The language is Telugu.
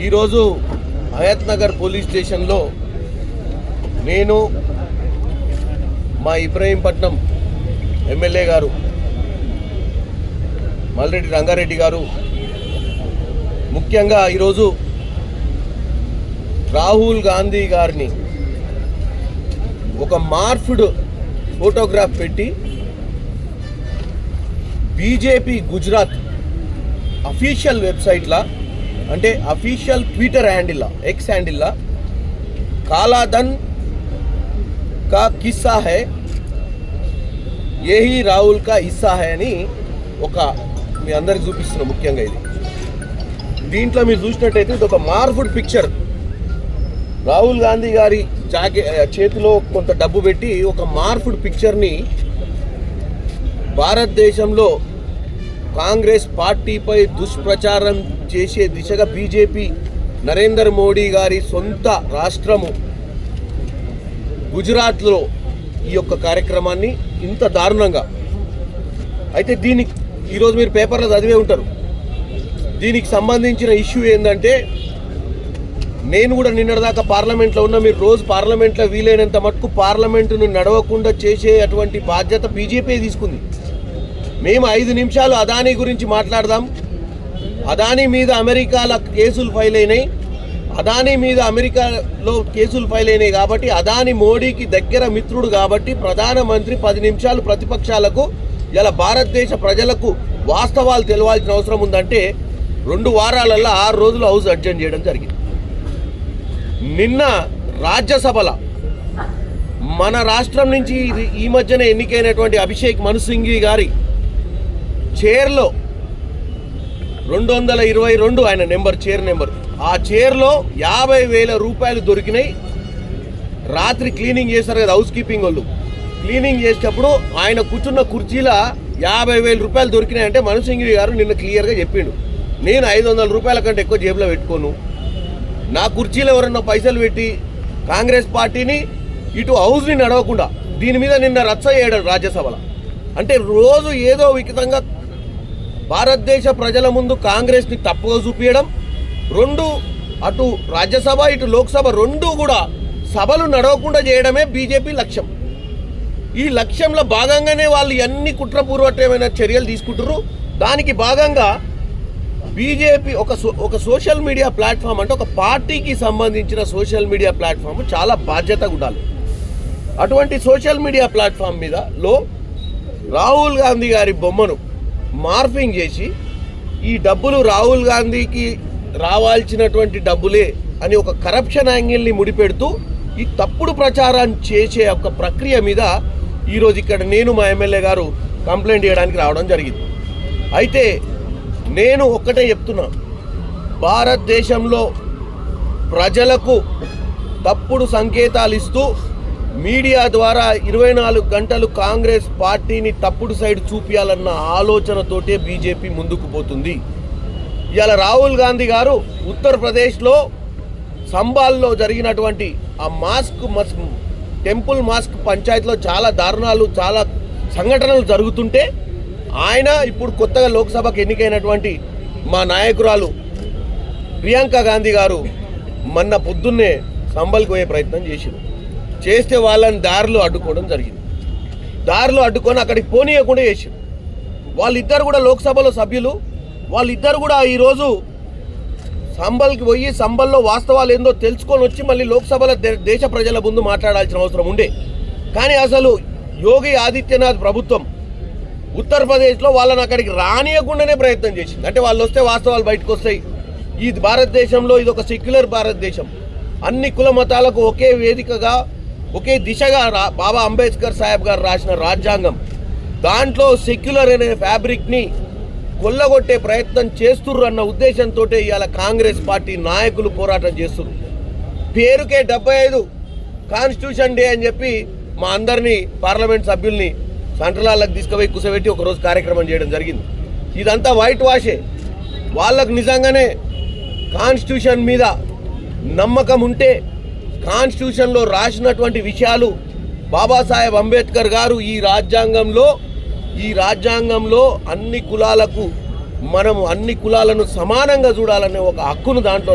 ఈరోజు హయత్ నగర్ పోలీస్ స్టేషన్లో నేను మా ఇబ్రహీంపట్నం ఎమ్మెల్యే గారు మల్రెడ్డి రంగారెడ్డి గారు ముఖ్యంగా ఈరోజు రాహుల్ గాంధీ గారిని ఒక మార్ఫ్డ్ ఫోటోగ్రాఫ్ పెట్టి బీజేపీ గుజరాత్ అఫీషియల్ వెబ్సైట్లా అంటే అఫీషియల్ ట్విట్టర్ హ్యాండిల్లా ఎక్స్ హ్యాండిల్లా కాలాధన్ కా కిస్సా హై యహీ రాహుల్ కా హిస్సా హై అని ఒక మీ అందరికి చూపిస్తున్నా. ముఖ్యంగా ఇది దీంట్లో మీరు చూసినట్టయితే ఇది ఒక మార్ఫ్డ్ పిక్చర్. రాహుల్ గాంధీ గారి చేతిలో కొంత డబ్బు పెట్టి ఒక మార్ఫ్డ్ పిక్చర్ని భారతదేశంలో కాంగ్రెస్ పార్టీపై దుష్ప్రచారం చేసే దిశగా బీజేపీ నరేంద్ర మోడీ గారి సొంత రాష్ట్రము గుజరాత్లో ఈ యొక్క కార్యక్రమాన్ని ఇంత దారుణంగా అయితే దీనికి ఈరోజు మీరు పేపర్లో చదివే ఉంటారు. దీనికి సంబంధించిన ఇష్యూ ఏంటంటే నేను కూడా నిన్నటిదాకా పార్లమెంట్లో ఉన్నా. మీరు రోజు పార్లమెంట్లో వీలైనంత మటుకు పార్లమెంటును నడవకుండా చేసే అటువంటి బాధ్యత బీజేపీ తీసుకుంది. మేము 5 నిమిషాలు అదానీ గురించి మాట్లాడదాం. అదానీ మీద అమెరికాలో కేసులు ఫైల్ అయినాయి. అదానీ మీద అమెరికాలో కేసులు ఫైల్ అయినాయి కాబట్టి అదానీ మోడీకి దగ్గర మిత్రుడు కాబట్టి ప్రధానమంత్రి 10 నిమిషాలు ప్రతిపక్షాలకు ఇలా భారతదేశ ప్రజలకు వాస్తవాలు తెలవాల్సిన అవసరం ఉందంటే 2 వారాలలో 6 రోజులు హౌస్ అడ్జర్న్ చేయడం జరిగింది. నిన్న రాజ్యసభలో మన రాష్ట్రం నుంచి ఈ మధ్యన ఎన్నికైనటువంటి అభిషేక్ మను సింఘ్వి గారి చైర్లో 222 ఆయన చైర్ నెంబర్ ఆ చైర్లో 50,000 రూపాయలు దొరికినాయి. రాత్రి క్లీనింగ్ చేస్తారు కదా హౌస్ కీపింగ్ వాళ్ళు, క్లీనింగ్ చేసేటప్పుడు ఆయన కూర్చున్న కుర్చీలో 50,000 రూపాయలు దొరికినాయంటే మను సింఘ్వి గారు నిన్న క్లియర్గా చెప్పిండు, నేను 500 రూపాయల కంటే ఎక్కువ జేబులో పెట్టుకోను. నా కుర్చీలో ఎవరన్నా పైసలు పెట్టి కాంగ్రెస్ పార్టీని ఇటు హౌస్ని నడవకుండా దీని మీద నిన్న రచ్చ చేయడం రాజ్యసభలో. అంటే రోజు ఏదో వికృతంగా భారతదేశ ప్రజల ముందు కాంగ్రెస్ని తప్పుగా చూపించడం. 2 అటు రాజ్యసభ ఇటు లోక్సభ 2 కూడా సభలు నడవకుండా చేయడమే బీజేపీ లక్ష్యం. ఈ లక్ష్యంలో భాగంగానే వాళ్ళు అన్ని కుట్రపూర్వకమైన చర్యలు తీసుకుంటారు. దానికి భాగంగా బీజేపీ ఒక సోషల్ మీడియా ప్లాట్ఫామ్ అంటే ఒక పార్టీకి సంబంధించిన సోషల్ మీడియా ప్లాట్ఫామ్ చాలా బాధ్యతగా ఉండాలి. అటువంటి సోషల్ మీడియా ప్లాట్ఫామ్ లో రాహుల్ గాంధీ గారి బొమ్మను మార్ఫింగ్ చేసి ఈ డబ్బులు రాహుల్ గాంధీకి రావాల్సినటువంటి డబ్బులే అని ఒక కరప్షన్ యాంగిల్ని ముడిపెడుతూ ఈ తప్పుడు ప్రచారం చేసే ఒక ప్రక్రియ మీద ఈరోజు ఇక్కడ నేను మా ఎమ్మెల్యే గారు కంప్లైంట్ చేయడానికి రావడం జరిగింది. అయితే నేను ఒక్కటే చెప్తున్నా, భారతదేశంలో ప్రజలకు తప్పుడు సంకేతాలు ఇస్తూ మీడియా ద్వారా 24 గంటలు కాంగ్రెస్ పార్టీని తప్పుడు సైడ్ చూపించాలన్న ఆలోచనతోటే బీజేపీ ముందుకు పోతుంది. ఇవాళ రాహుల్ గాంధీ గారు ఉత్తరప్రదేశ్లో సంబాల్లో జరిగినటువంటి ఆ టెంపుల్ మాస్క్ పంచాయతీలో చాలా దారుణాలు చాలా సంఘటనలు జరుగుతుంటే ఆయన ఇప్పుడు కొత్తగా లోక్సభకు ఎన్నికైనటువంటి మా నాయకురాలు ప్రియాంక గాంధీ గారు మొన్న పొద్దున్నే సంబల్కి పోయే ప్రయత్నం చేస్తే వాళ్ళని దారిలో అడ్డుకోవడం జరిగింది. దారిలో అడ్డుకొని అక్కడికి పోనీయకుండా చేశారు. వాళ్ళిద్దరు కూడా లోక్సభలో సభ్యులు. వాళ్ళిద్దరు కూడా ఈరోజు సంబల్కి పోయి సంబల్లో వాస్తవాలు ఏందో తెలుసుకొని వచ్చి మళ్ళీ లోక్సభలో దేశ ప్రజల ముందు మాట్లాడాల్సిన అవసరం ఉండే. కానీ అసలు యోగి ఆదిత్యనాథ్ ప్రభుత్వం ఉత్తరప్రదేశ్లో వాళ్ళని అక్కడికి రానియకుండానే ప్రయత్నం చేసింది. అంటే వాళ్ళు వస్తే వాస్తవాలు బయటకు వస్తాయి. ఈ భారతదేశంలో ఇది ఒక సెక్యులర్ భారతదేశం. అన్ని కుల మతాలకు ఒకే వేదికగా ఒకే దిశగా బాబా అంబేద్కర్ సాహెబ్ గారు రాసిన రాజ్యాంగం, దాంట్లో సెక్యులర్ అనే ఫ్యాబ్రిక్ని కొల్లగొట్టే ప్రయత్నం చేస్తుర్రు అన్న ఉద్దేశంతో ఇవాళ కాంగ్రెస్ పార్టీ నాయకులు పోరాటం చేస్తున్నారు. పేరుకే 75 కాన్స్టిట్యూషన్ డే అని చెప్పి మా అందరినీ పార్లమెంట్ సభ్యుల్ని సెంట్రల్కి తీసుకుపోయి కూర్చోబెట్టి ఒకరోజు కార్యక్రమం చేయడం జరిగింది. ఇదంతా వైట్ వాషే. వాళ్ళకు నిజంగానే కాన్స్టిట్యూషన్ మీద నమ్మకం ఉంటే కాన్స్టిట్యూషన్లో రాసినటువంటి విషయాలు బాబాసాహెబ్ అంబేద్కర్ గారు ఈ రాజ్యాంగంలో అన్ని కులాలకు మనము అన్ని కులాలను సమానంగా చూడాలనే ఒక హక్కును దాంట్లో